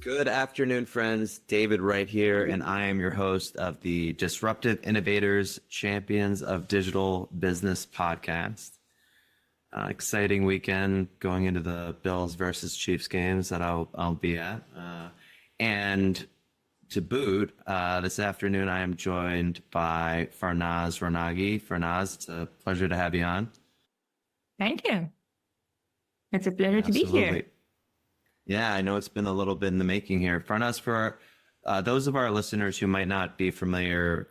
Good afternoon, friends. David right here, and I am your host of the Disruptive Innovators Champions of Digital Business podcast. Exciting weekend going into the Bills versus Chiefs games that I'll be at. And to boot, this afternoon I am joined by Farnaz Ronaghi. Farnaz, it's a pleasure to have you on. Thank you. It's a pleasure to be here. Yeah, I know it's been a little bit in the making here. Farnaz, for those of our listeners who might not be familiar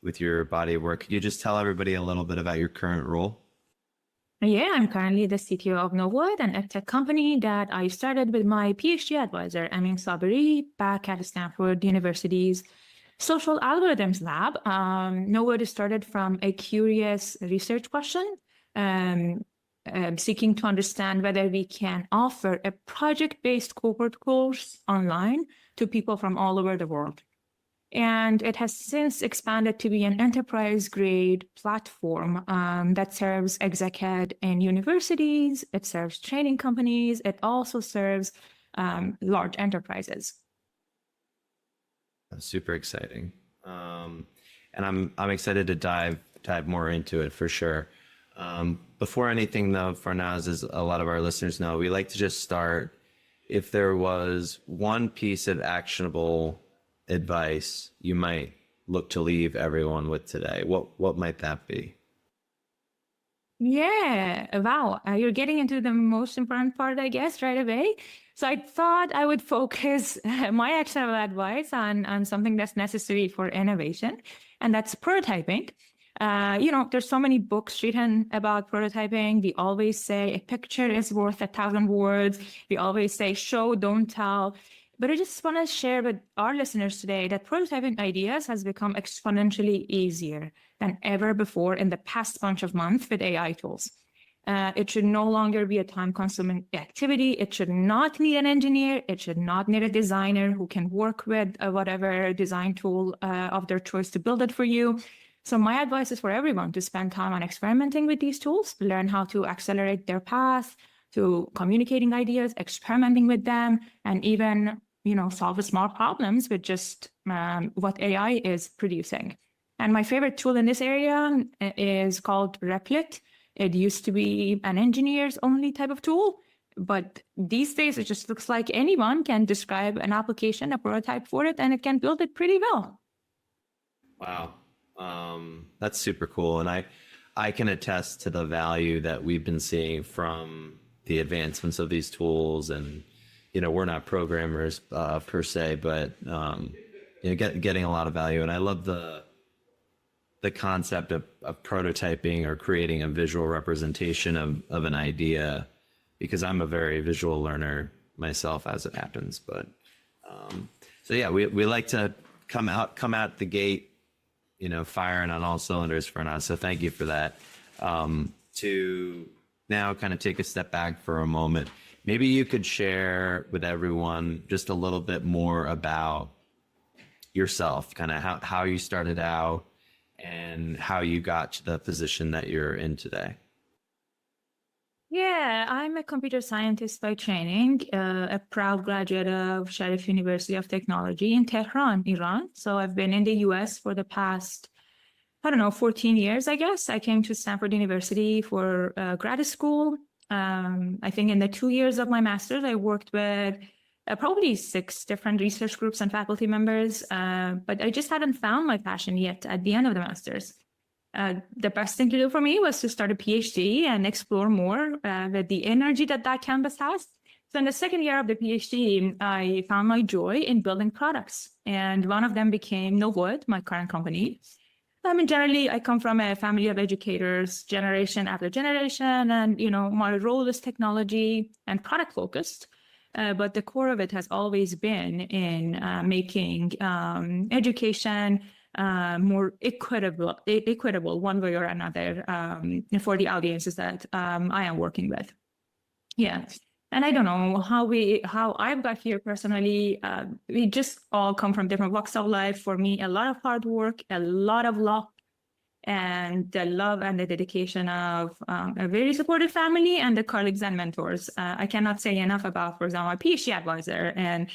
with your body of work, could you just tell everybody a little bit about your current role? Yeah, I'm currently the CTO of NovoEd, an edtech company that I started with my PhD advisor, Amin Saberi, back at Stanford University's Social Algorithms Lab. NovoEd started from a curious research question, seeking to understand whether we can offer a project-based cohort course online to people from all over the world. And it has since expanded to be an enterprise-grade platform that serves exec ed in universities, it serves training companies, it also serves large enterprises. Super exciting. And I'm excited to dive more into it for sure. Before anything though, Farnaz, as a lot of our listeners know, we like to just start, if there was one piece of actionable advice you might look to leave everyone with today, what might that be? Yeah, wow. You're getting into the most important part, I guess, right away. So I thought I would focus my actionable advice on something that's necessary for innovation, and that's prototyping. There's so many books written about prototyping. We always say a picture is worth 1,000 words. We always say show, don't tell. But I just want to share with our listeners today that prototyping ideas has become exponentially easier than ever before in the past bunch of months with AI tools. It should no longer be a time-consuming activity. It should not need an engineer. It should not need a designer who can work with whatever design tool of their choice to build it for you. So my advice is for everyone to spend time on experimenting with these tools, learn how to accelerate their path to communicating ideas, experimenting with them, and even solve small problems with just what AI is producing. And my favorite tool in this area is called Replit. It used to be an engineer's only type of tool, but these days it just looks like anyone can describe an application, a prototype for it, and it can build it pretty well. Wow. That's super cool. And I can attest to the value that we've been seeing from the advancements of these tools. And, we're not programmers per se, but, getting a lot of value. And I love the concept of prototyping or creating a visual representation of an idea, because I'm a very visual learner myself, as it happens. But, so yeah, we like to come out the gate, firing on all cylinders for us. So thank you for that. To now kind of take a step back for a moment, maybe you could share with everyone just a little bit more about yourself, kind of how you started out and how you got to the position that you're in today. Yeah, I'm a computer scientist by training, a proud graduate of Sharif University of Technology in Tehran, Iran. So I've been in the US for the past, 14 years, I guess. I came to Stanford University for grad school. I think in the 2 years of my master's, I worked with probably 6 different research groups and faculty members, but I just hadn't found my passion yet at the end of the master's. The best thing to do for me was to start a PhD and explore more with the energy that campus has. So in the second year of the PhD, I found my joy in building products. And one of them became NovoEd, my current company. Generally, I come from a family of educators, generation after generation, and, my role is technology and product focused. But the core of it has always been in making education more equitable one way or another for the audiences that I am working with. Yeah. And I don't know how I've got here personally. We just all come from different walks of life. For me, a lot of hard work, a lot of luck, and the love and the dedication of a very supportive family and the colleagues and mentors. I cannot say enough about, for example, my PhD advisor and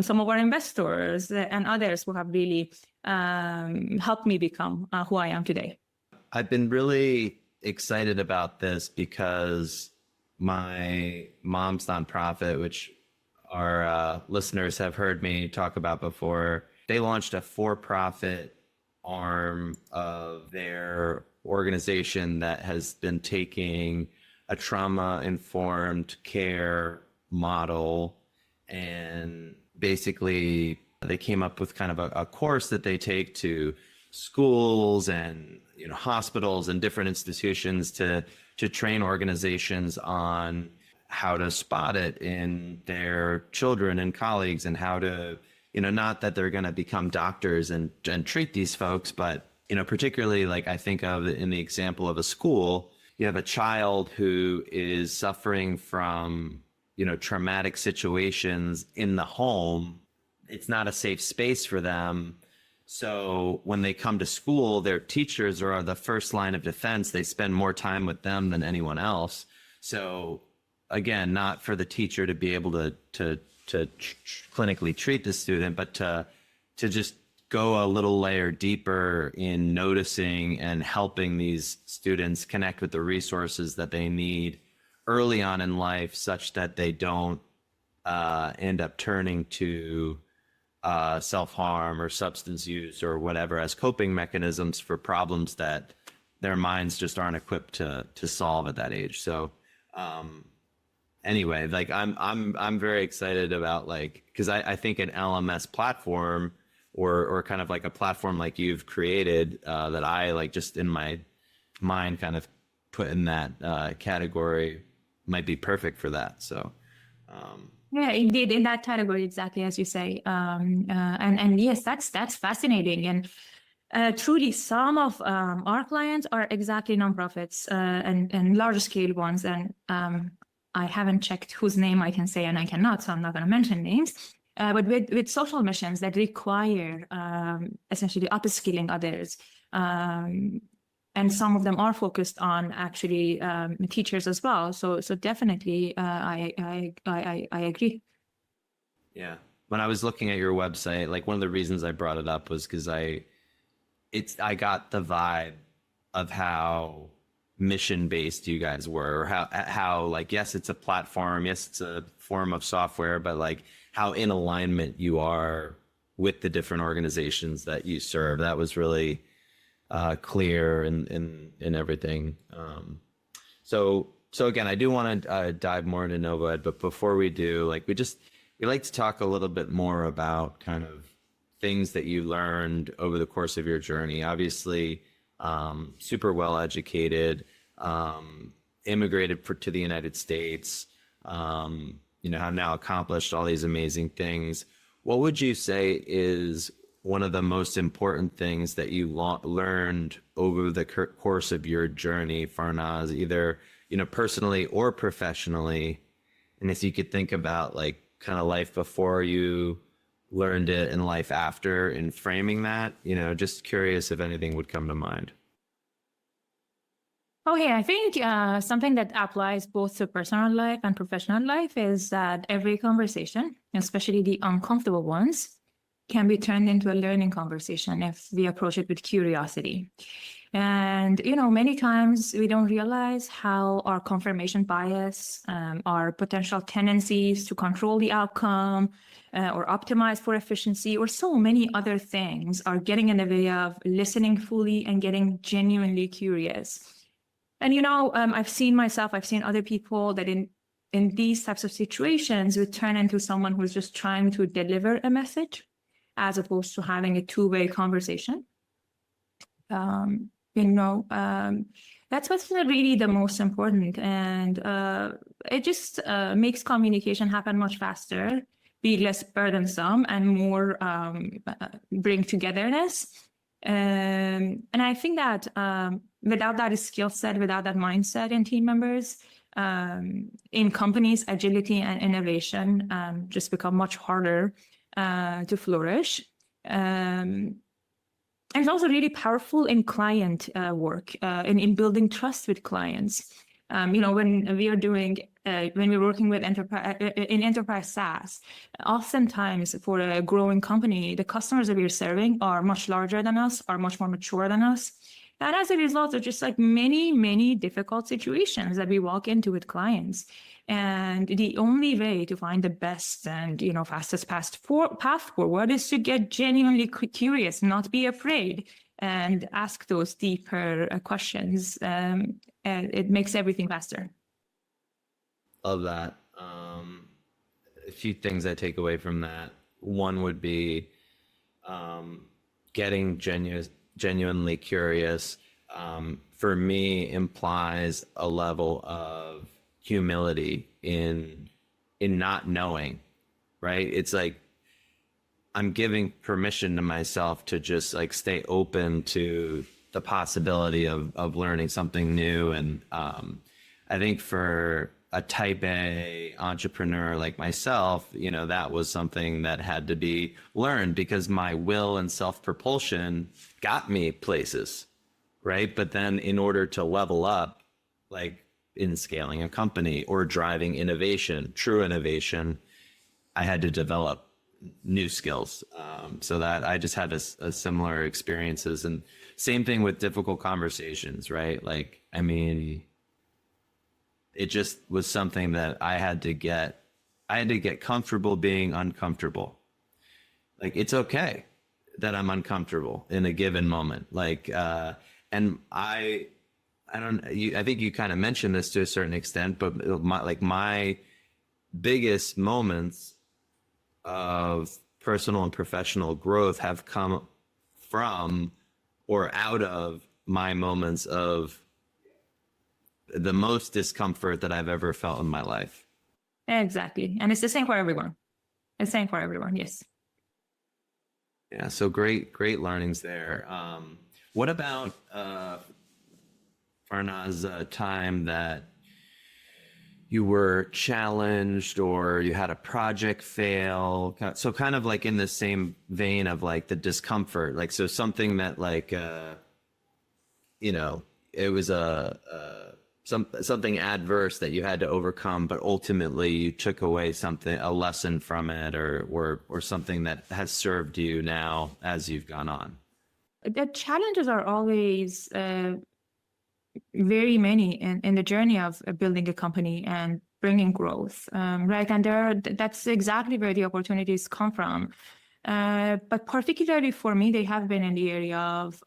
some of our investors and others who have really helped me become who I am today. I've been really excited about this because my mom's nonprofit, which our listeners have heard me talk about before, they launched a for-profit arm of their organization that has been taking a trauma-informed care model, and basically they came up with kind of a course that they take to schools and hospitals and different institutions to train organizations on how to spot it in their children and colleagues, and how to not that they're going to become doctors and treat these folks, but particularly, like, I think of in the example of a school, you have a child who is suffering from traumatic situations in the home. It's not a safe space for them. So when they come to school, their teachers are the first line of defense. They spend more time with them than anyone else. So again, not for the teacher to be able to clinically treat the student, but to just go a little layer deeper in noticing and helping these students connect with the resources that they need early on in life, such that they don't end up turning to self-harm or substance use or whatever as coping mechanisms for problems that their minds just aren't equipped to solve at that age. So anyway, like I'm very excited about, like, because I think an LMS platform or kind of like a platform like you've created that I like just in my mind kind of put in that category might be perfect for that. So yeah, indeed, in that category, exactly as you say. And yes, that's fascinating. And truly, some of our clients are exactly nonprofits and large scale ones. And I haven't checked whose name I can say and I cannot, so I'm not going to mention names. But with social missions that require essentially upskilling others. And some of them are focused on actually teachers as well. So definitely, I agree. yeah, when I was looking at your website, like one of the reasons I brought it up was because I got the vibe of how mission based you guys were, or how like, yes, it's a platform, yes, it's a form of software, but like how in alignment you are with the different organizations that you serve. That was really clear in everything. So again, I do want to dive more into NovoEd, but before we do, like, we like to talk a little bit more about kind of things that you learned over the course of your journey. Obviously, super well educated, immigrated to the United States, have now accomplished all these amazing things. What would you say is one of the most important things that you learned over the course of your journey, Farnaz, either personally or professionally? And if you could think about like kind of life before you learned it and life after, in framing that, just curious if anything would come to mind. Okay, I think something that applies both to personal life and professional life is that every conversation, especially the uncomfortable ones, can be turned into a learning conversation if we approach it with curiosity. And, many times we don't realize how our confirmation bias, our potential tendencies to control the outcome or optimize for efficiency, or so many other things are getting in the way of listening fully and getting genuinely curious. And, I've seen other people that in these types of situations would turn into someone who's just trying to deliver a message as opposed to having a two-way conversation. That's what's really the most important. And it just makes communication happen much faster, be less burdensome, and more bring togetherness. And I think that without that skill set, without that mindset in team members, in companies, agility and innovation just become much harder to flourish. And it's also really powerful in client work, in building trust with clients. When we are doing, when we're working with enterprise SaaS, oftentimes for a growing company, the customers that we're serving are much larger than us, are much more mature than us. And as a result of just like many, many difficult situations that we walk into with clients. And the only way to find the best and, fastest path forward is to get genuinely curious, not be afraid, and ask those deeper questions. And it makes everything faster. Love that. A few things I take away from that. One would be getting genuinely curious. For me, implies a level of humility in not knowing, right? It's like I'm giving permission to myself to just like stay open to the possibility of learning something new. And I think for a type A entrepreneur like myself, that was something that had to be learned because my will and self-propulsion got me places, right? But then in order to level up, like in scaling a company or driving innovation, true innovation, I had to develop new skills. So that I just had a similar experiences, and same thing with difficult conversations, right? Like, I mean, it just was something that I had to get comfortable being uncomfortable. Like, it's okay that I'm uncomfortable in a given moment. Like, and I think you kind of mentioned this to a certain extent, but my biggest moments of personal and professional growth have come from or out of my moments of the most discomfort that I've ever felt in my life. Exactly. And it's the same for everyone. It's the same for everyone. Yes. Yeah. So great learnings there. What about Farnaz, time that you were challenged or you had a project fail? So kind of like in the same vein of like the discomfort, like, so something that like, it was something adverse that you had to overcome, but ultimately you took away a lesson from it, or something that has served you now as you've gone on. The challenges are always very many in the journey of building a company and bringing growth, right? And that's exactly where the opportunities come from. But particularly for me, they have been in the area of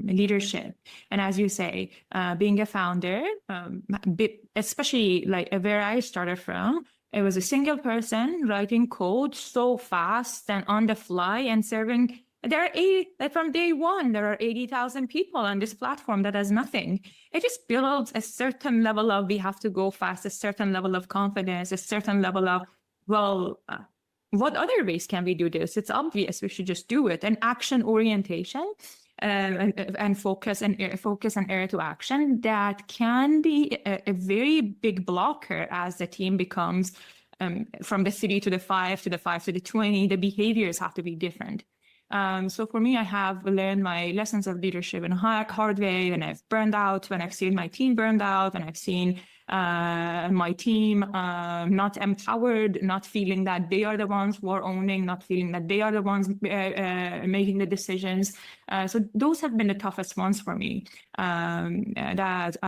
leadership. And as you say, being a founder, especially like where I started from, it was a single person writing code so fast and on the fly and serving. From day one, there are 80,000 people on this platform that has nothing. It just builds a certain level of, we have to go fast, a certain level of confidence, a certain level of, what other ways can we do this? It's obvious, we should just do it. And action orientation and focus and error to action, that can be a very big blocker as the team becomes from the 3 to the 5 to the 5 to the 20. The behaviors have to be different. So for me, I have learned my lessons of leadership in a hard way, when I've burned out, when I've seen my team burned out, when I've seen my team not empowered, not feeling that they are the ones who are owning, not feeling that they are the ones making the decisions. So those have been the toughest ones for me. I've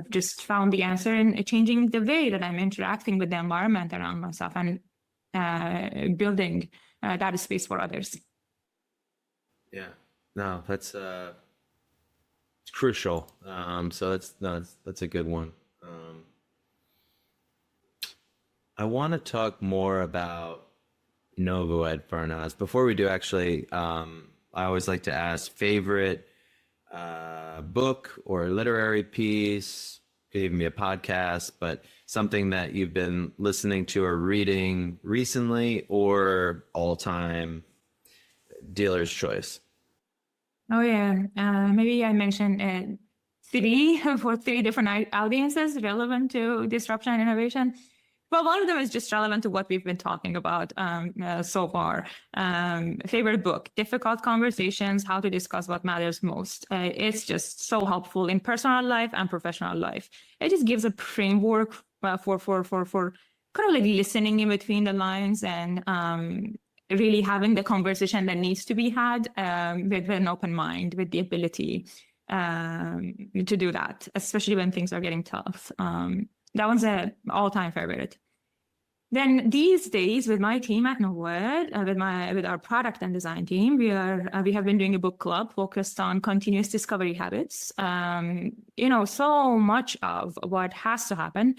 just found the answer in changing the way that I'm interacting with the environment around myself and building that space for others. Yeah, no, that's it's crucial. So that's a good one. I want to talk more about NovoEd, Farnaz. Before we do, actually, I always like to ask favorite book or literary piece. Could even be a podcast, but something that you've been listening to or reading recently, or all-time dealer's choice. Oh yeah, maybe I mentioned three for three different audiences relevant to disruption and innovation. Well, one of them is just relevant to what we've been talking about so far. Favorite book, Difficult Conversations, How to Discuss What Matters Most. It's just so helpful in personal life and professional life. It just gives a framework for kind of like listening in between the lines and really having the conversation that needs to be had with an open mind, with the ability to do that, especially when things are getting tough. That one's an all-time favorite. Then these days, with my team at NovoEd, with our product and design team, we have been doing a book club focused on continuous discovery habits. So much of what has to happen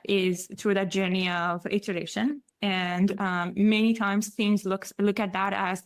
is through that journey of iteration, and many times teams look at that as,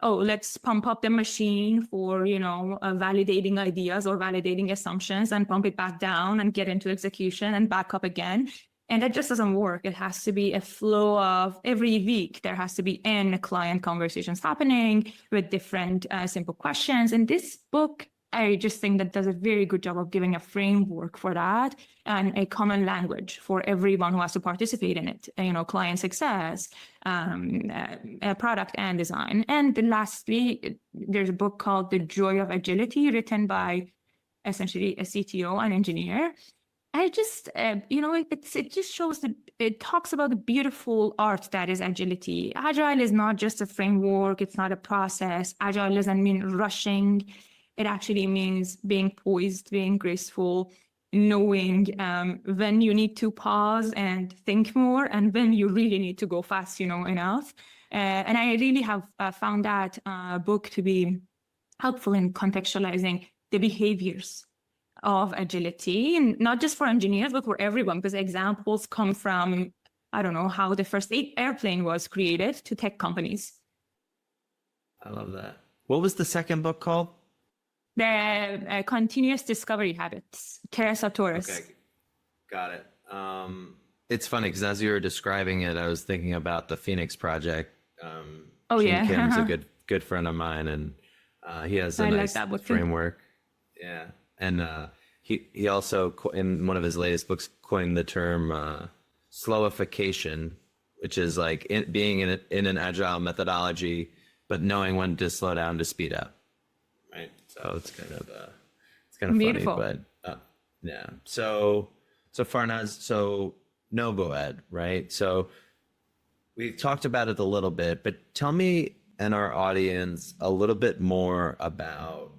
oh, let's pump up the machine for, validating ideas or validating assumptions and pump it back down and get into execution and back up again. And that just doesn't work. It has to be a flow of every week. There has to be client conversations happening with different simple questions. And this book, I just think that does a very good job of giving a framework for that and a common language for everyone who has to participate in it, client success, product and design. And then lastly, there's a book called The Joy of Agility, written by essentially a CTO, an engineer. I just, it just shows that it talks about the beautiful art that is agility. Agile is not just a framework. It's not a process. Agile doesn't mean rushing. It actually means being poised, being graceful, knowing when you need to pause and think more and when you really need to go fast, enough. And I really have found that book to be helpful in contextualizing the behaviors of agility, and not just for engineers, but for everyone, because examples come from, I don't know, how the first airplane was created to tech companies. I love that. What was the second book called? The Continuous Discovery Habits, Teresa Torres. Okay, got it. It's funny because as you were describing it, I was thinking about the Phoenix Project. Gene Kim's a good friend of mine, and he has a nice framework. Too. Yeah, and he also, in one of his latest books, coined the term slowification, which is like being in an agile methodology, but knowing when to slow down to speed up. Right. So it's kind of beautiful. Funny, but yeah. So Farnaz, so NovoEd, right? So we've talked about it a little bit, but tell me and our audience a little bit more about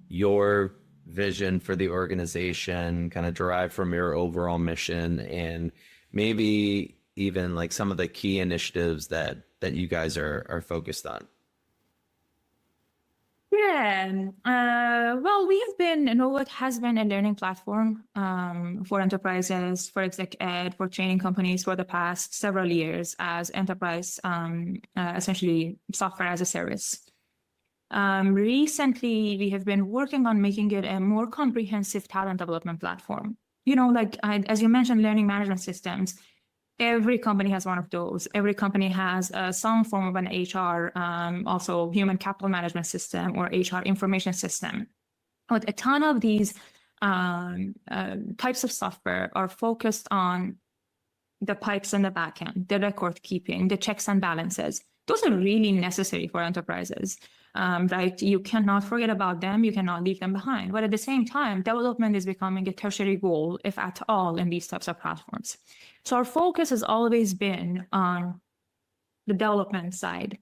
your vision for the organization, kind of derived from your overall mission, and maybe even like some of the key initiatives that you guys are focused on. Yeah, well, NovoEd has been a learning platform for enterprises, for exec ed, for training companies for the past several years as enterprise, essentially software as a service. Recently, we have been working on making it a more comprehensive talent development platform. As you mentioned, learning management systems. Every company has one of those. Every company has some form of an HR, also human capital management system or HR information system. But a ton of these types of software are focused on the pipes in the back end, the record keeping, the checks and balances. Those are really necessary for enterprises, right? You cannot forget about them. You cannot leave them behind. But at the same time, development is becoming a tertiary goal, if at all, in these types of platforms. So our focus has always been on the development side.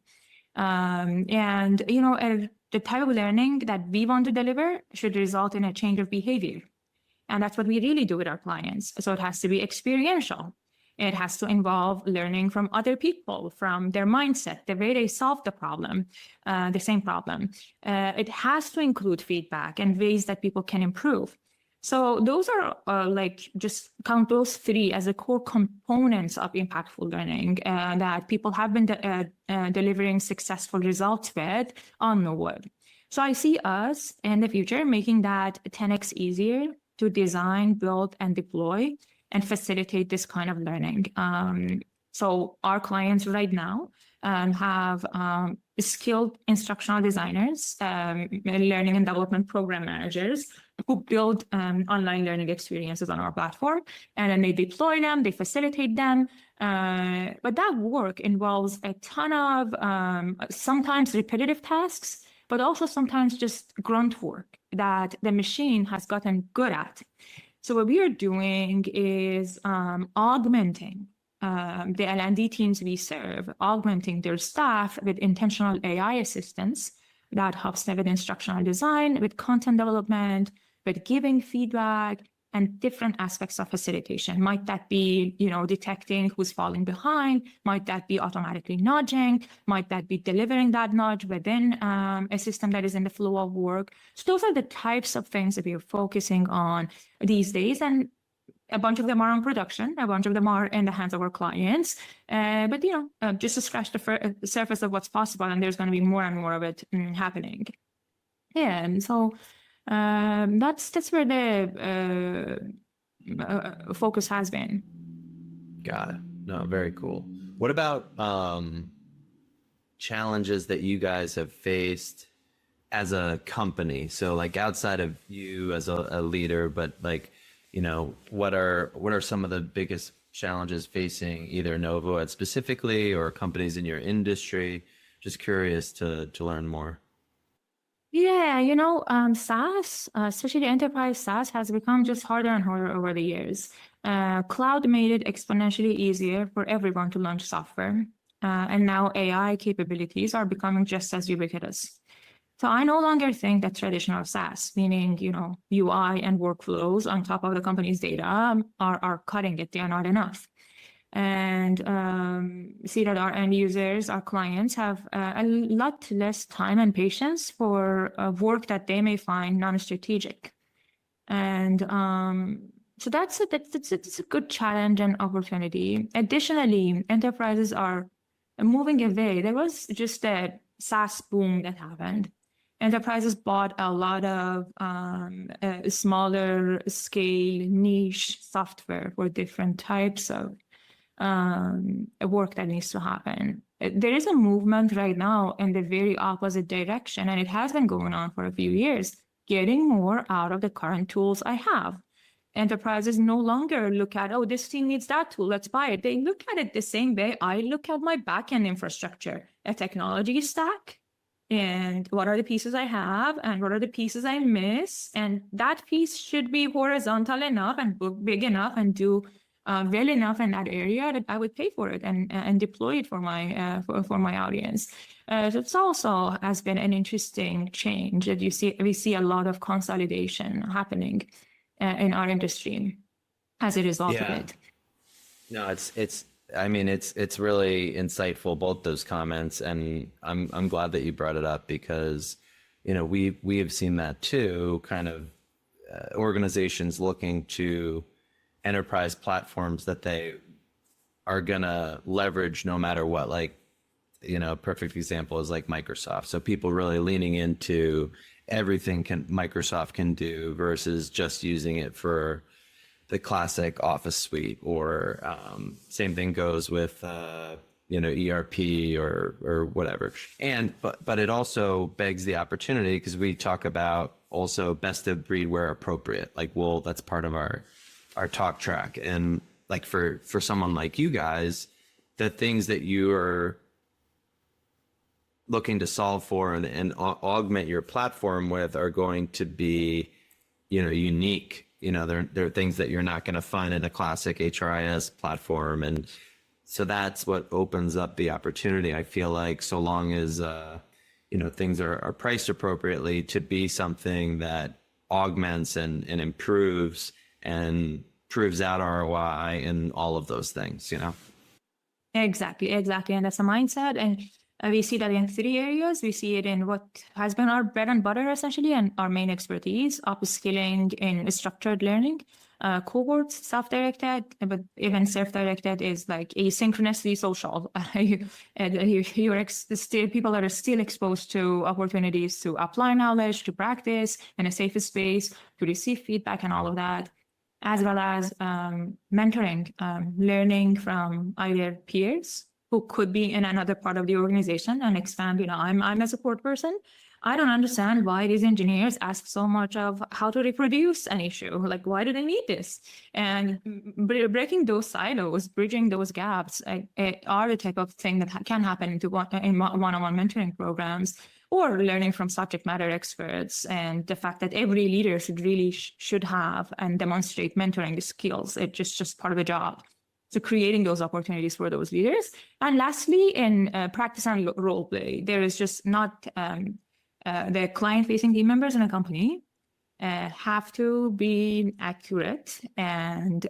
The type of learning that we want to deliver should result in a change of behavior. And that's what we really do with our clients. So it has to be experiential. It has to involve learning from other people, from their mindset, the way they solve the problem, the same problem. It has to include feedback and ways that people can improve. So those are just count those three as the core components of impactful learning that people have been delivering successful results with on NovoEd. So I see us in the future making that 10x easier to design, build, and deploy and facilitate this kind of learning. So our clients right now have skilled instructional designers, learning and development program managers who build online learning experiences on our platform. And then they deploy them, they facilitate them. But that work involves a ton of sometimes repetitive tasks, but also sometimes just grunt work that the machine has gotten good at. So what we are doing is augmenting the L&D teams we serve, augmenting their staff with intentional AI assistance that helps them with instructional design, with content development, with giving feedback, and different aspects of facilitation. Might that be, detecting who's falling behind? Might that be automatically nudging? Might that be delivering that nudge within a system that is in the flow of work? So those are the types of things that we are focusing on these days. And a bunch of them are on production, a bunch of them are in the hands of our clients. But, just to scratch the surface of what's possible, and there's going to be more and more of it happening. Yeah, and so that's where the focus has been. Got it. No, very cool. What about challenges that you guys have faced as a company? So like outside of you as a leader, but like, what are some of the biggest challenges facing either NovoEd specifically or companies in your industry? Just curious to learn more. Yeah, SaaS, especially the enterprise SaaS, has become just harder and harder over the years. Cloud made it exponentially easier for everyone to launch software. And now AI capabilities are becoming just as ubiquitous. So I no longer think that traditional SaaS, meaning, UI and workflows on top of the company's data are cutting it. They are not enough. And see that our end users, our clients have a lot less time and patience for work that they may find non-strategic. And so that's a good challenge and opportunity. Additionally, enterprises are moving away. There was just a SaaS boom that happened. Enterprises bought a lot of smaller scale niche software for different types of work that needs to happen. There is a movement right now in the very opposite direction, and it has been going on for a few years, getting more out of the current tools I have. Enterprises no longer look at, oh, this team needs that tool, let's buy it. They look at it the same way I look at my backend infrastructure, a technology stack, and what are the pieces I have and what are the pieces I miss. And that piece should be horizontal enough and big enough and do well enough in that area that I would pay for it and deploy it for my audience. So it's also has been an interesting change that we see a lot of consolidation happening in our industry as a result of it. No, it's really insightful, both those comments, and I'm glad that you brought it up because we have seen that too, kind of organizations looking to enterprise platforms that they are gonna leverage no matter what. Like, a perfect example is like Microsoft. So people really leaning into everything Microsoft can do versus just using it for the classic Office suite, or same thing goes with ERP or whatever. But it also begs the opportunity, because we talk about also best of breed where appropriate. Like, well, that's part of our talk track. And like for someone like you guys, the things that you are looking to solve for and augment your platform with are going to be, unique. There are things that you're not going to find in a classic HRIS platform. And so that's what opens up the opportunity. I feel like, so long as, things are priced appropriately, to be something that augments and improves and proves out ROI and all of those things, Exactly. And that's a mindset. And we see that in 3 areas. We see it in what has been our bread and butter, essentially, and our main expertise: upskilling in structured learning, cohorts, self-directed, but even self-directed is like asynchronously social. People are still exposed to opportunities to apply knowledge, to practice in a safe space, to receive feedback and all of that, as well as mentoring, learning from either peers who could be in another part of the organization and expand. I'm a support person. I don't understand why these engineers ask so much of how to reproduce an issue. Like, why do they need this? And breaking those silos, bridging those gaps are the type of thing that can happen in one-on-one mentoring programs, or learning from subject matter experts, and the fact that every leader should really should have and demonstrate mentoring skills. It's just part of the job. So creating those opportunities for those leaders. And lastly, in practice and role play, there is just not the client-facing team members in a company have to be accurate and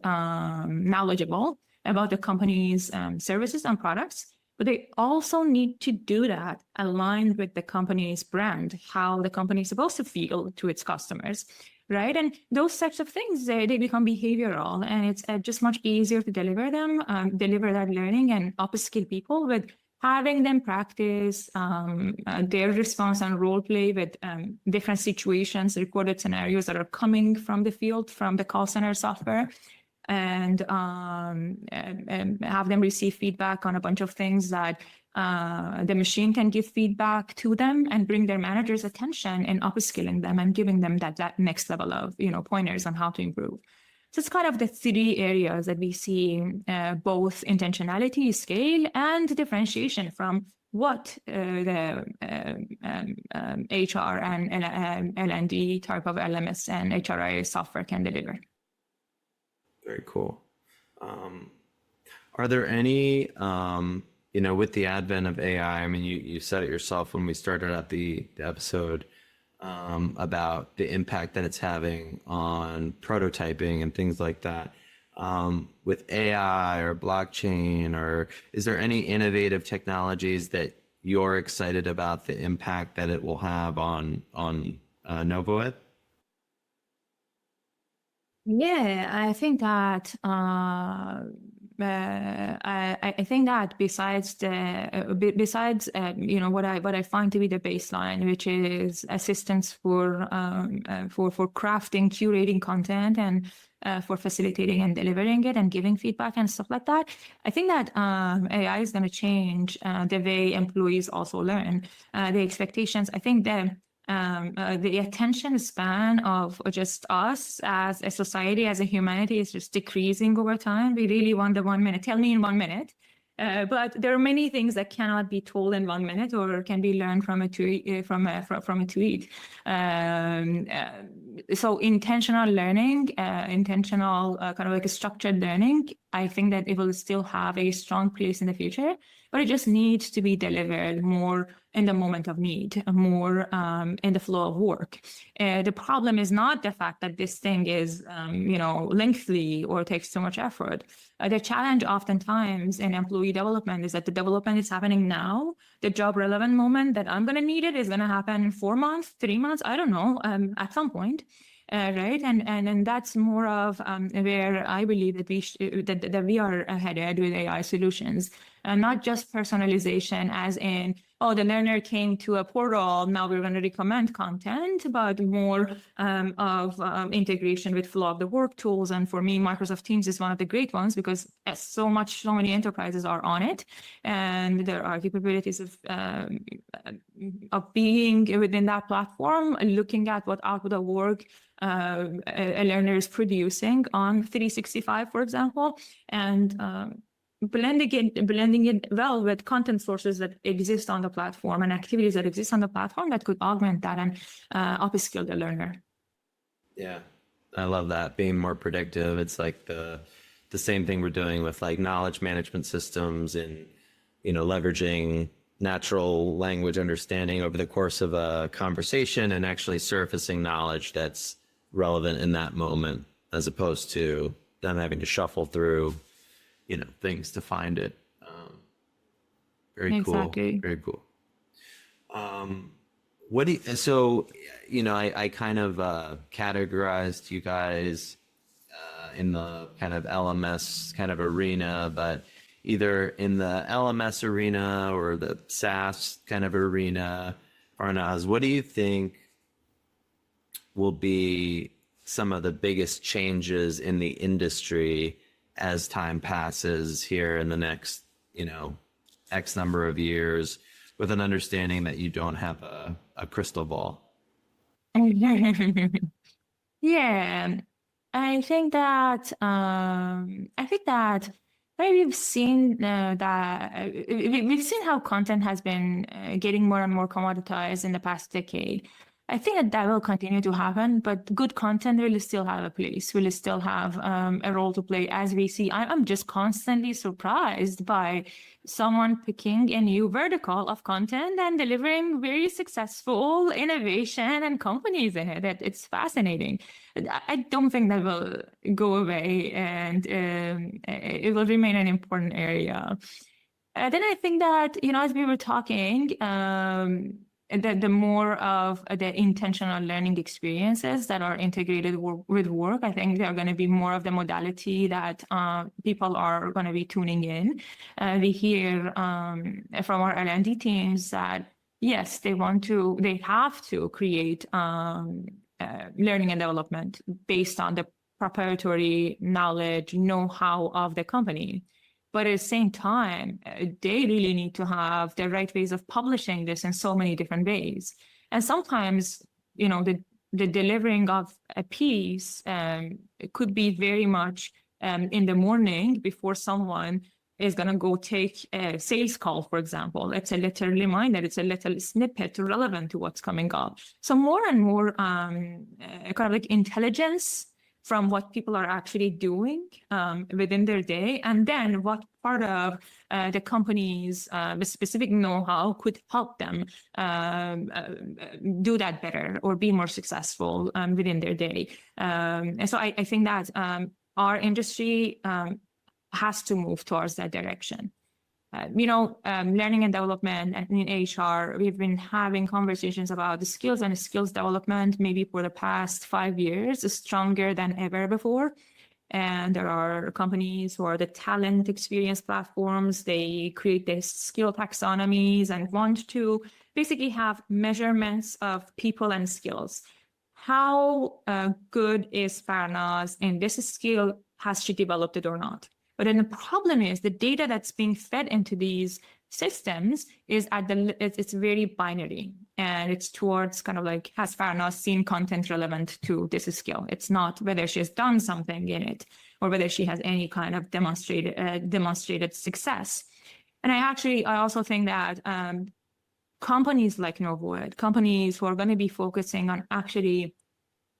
knowledgeable about the company's services and products, but they also need to do that aligned with the company's brand, how the company is supposed to feel to its customers, right? And those types of things, they become behavioral, and it's just much easier to deliver them, deliver that learning and upskill people with having them practice their response and role play with different situations, recorded scenarios that are coming from the field, from the call center software, and have them receive feedback on a bunch of things that the machine can give feedback to them and bring their manager's attention and upskilling them and giving them that next level of pointers on how to improve. So it's kind of the three areas that we see both intentionality, scale, and differentiation from what the HR and L&D type of LMS and HRIS software can deliver. Very cool. Are there any, with the advent of AI, I mean, you said it yourself when we started out the episode, about the impact that it's having on prototyping and things like that. With AI or blockchain, or is there any innovative technologies that you're excited about the impact that it will have on NovoEd? Yeah, I think that I think that besides what I find to be the baseline, which is assistance for crafting, curating content, and for facilitating and delivering it and giving feedback and stuff like that, I think that AI is going to change the way employees also learn, the expectations. I think that the attention span of just us as a society, as a humanity, is just decreasing over time. We really want the 1 minute. Tell me in 1 minute. But there are many things that cannot be told in 1 minute or can be learned from a tweet. So intentional learning, intentional kind of like a structured learning, I think that it will still have a strong place in the future, but it just needs to be delivered more in the moment of need, more in the flow of work. The problem is not the fact that this thing is, lengthy or takes too much effort. The challenge oftentimes in employee development is that the development is happening now. The job relevant moment that I'm going to need it is going to happen in 4 months, 3 months, I don't know, at some point. Right, and that's more of where I believe that that we are headed with AI solutions, not just personalization, as in, oh, the learner came to a portal, now we're going to recommend content, but more of integration with flow of the work tools. And for me, Microsoft Teams is one of the great ones, because so many enterprises are on it, and there are capabilities of being within that platform, looking at what output of work a learner is producing on 365, for example, and blending it well with content sources that exist on the platform and activities that exist on the platform that could augment that and upskill the learner. Yeah, I love that, being more predictive. It's like the same thing we're doing with like knowledge management systems and leveraging natural language understanding over the course of a conversation and actually surfacing knowledge that's relevant in that moment, as opposed to them having to shuffle through things to find it. Very Exactly. cool. Very cool. I kind of categorized you guys in the kind of LMS kind of arena, but either in the LMS arena or the SaaS kind of arena. Farnaz, what do you think will be some of the biggest changes in the industry as time passes here in the next, X number of years with an understanding that you don't have a crystal ball? Yeah, I think that right, we've seen we've seen how content has been getting more and more commoditized in the past decade. I think that will continue to happen, but good content will still have a place, will still have a role to play. As we see, I'm just constantly surprised by someone picking a new vertical of content and delivering very successful innovation and companies in it. It's fascinating. I don't think that will go away, and it will remain an important area. Then I think that, as we were talking, the more of the intentional learning experiences that are integrated with work, I think they're going to be more of the modality that people are going to be tuning in. We hear from our L&D teams that, yes, they have to create learning and development based on the proprietary knowledge, know-how of the company. But at the same time, they really need to have the right ways of publishing this in so many different ways. And sometimes, the delivering of a piece it could be very much in the morning before someone is going to go take a sales call, for example. It's a little reminder, it's a little snippet relevant to what's coming up. So more and more kind of like intelligence from what people are actually doing within their day, and then what part of the company's specific know-how could help them do that better or be more successful within their day. And so I think that our industry has to move towards that direction. Learning and development and in HR, we've been having conversations about the skills and skills development maybe for the past 5 years, stronger than ever before. And there are companies who are the talent experience platforms. They create these skill taxonomies and want to basically have measurements of people and skills. How good is Farnaz in this skill? Has she developed it or not? But then the problem is the data that's being fed into these systems is it's very binary, and it's towards kind of like, has Farnaz seen content relevant to this skill? It's not whether she has done something in it or whether she has any kind of demonstrated success. And I also think that companies like NovoEd, companies who are going to be focusing on actually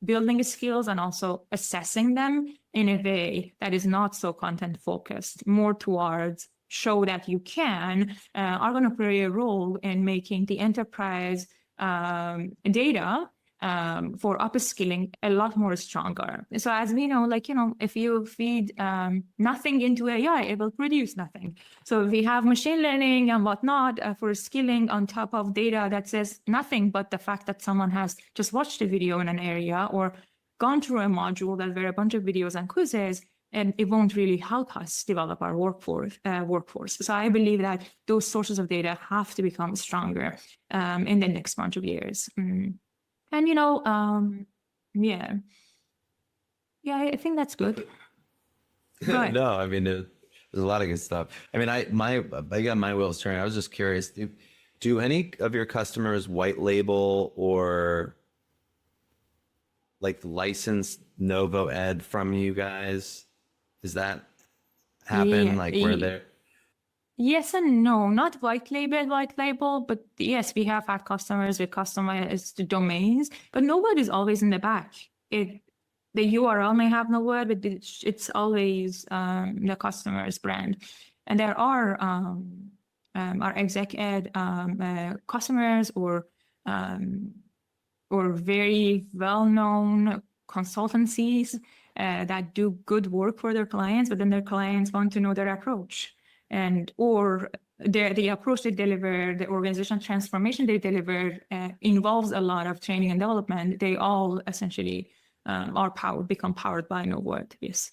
building skills and also assessing them in a way that is not so content focused, more towards show that you can, are going to play a role in making the enterprise data for upskilling a lot more stronger. So as we know, if you feed nothing into AI, it will produce nothing. So if we have machine learning and whatnot for skilling on top of data that says nothing but the fact that someone has just watched a video in an area or gone through a module that were a bunch of videos and quizzes, and it won't really help us develop our workforce. So I believe that those sources of data have to become stronger in the next bunch of years. And yeah, I think that's good. No, I mean, there's a lot of good stuff. I mean, I got my wheels turning. I was just curious. Do any of your customers white label or like license NovoEd from you guys? Does that happen? Yeah, Like where they're... Yes and no, not white label, but yes, we have had customers with customized domains, but NovoEd is always in the back. The URL may have NovoEd, but it's always the customer's brand. And there are our exec ed customers or very well-known consultancies that do good work for their clients, but then their clients want to know their approach. Or the approach they deliver, the organizational transformation they deliver involves a lot of training and development. They all essentially become powered by NovoEd. Yes.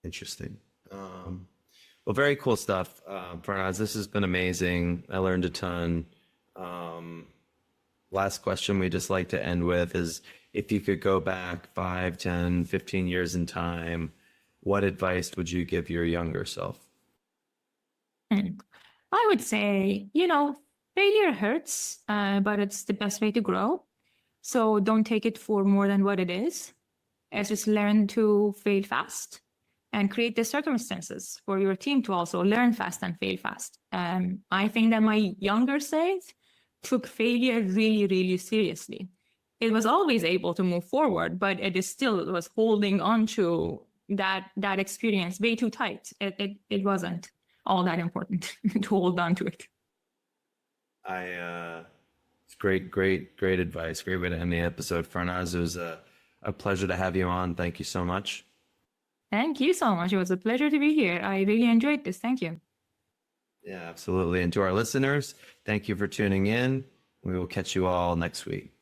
Interesting. Well, very cool stuff, Farnaz. This has been amazing. I learned a ton. Last question we just like to end with is, if you could go back 5, 10, 15 years in time, what advice would you give your younger self? I would say, failure hurts, but it's the best way to grow. So don't take it for more than what it is. Just learn to fail fast and create the circumstances for your team to also learn fast and fail fast. I think that my younger self took failure really, really seriously. It was always able to move forward, but it is still was holding on to that experience way too tight. It wasn't all that important to hold on to it. It's great advice. Great way to end the episode. Farnaz, it was a pleasure to have you on. Thank you so much. Thank you so much. It was a pleasure to be here. I really enjoyed this. Thank you. Yeah, absolutely. And to our listeners, thank you for tuning in. We will catch you all next week.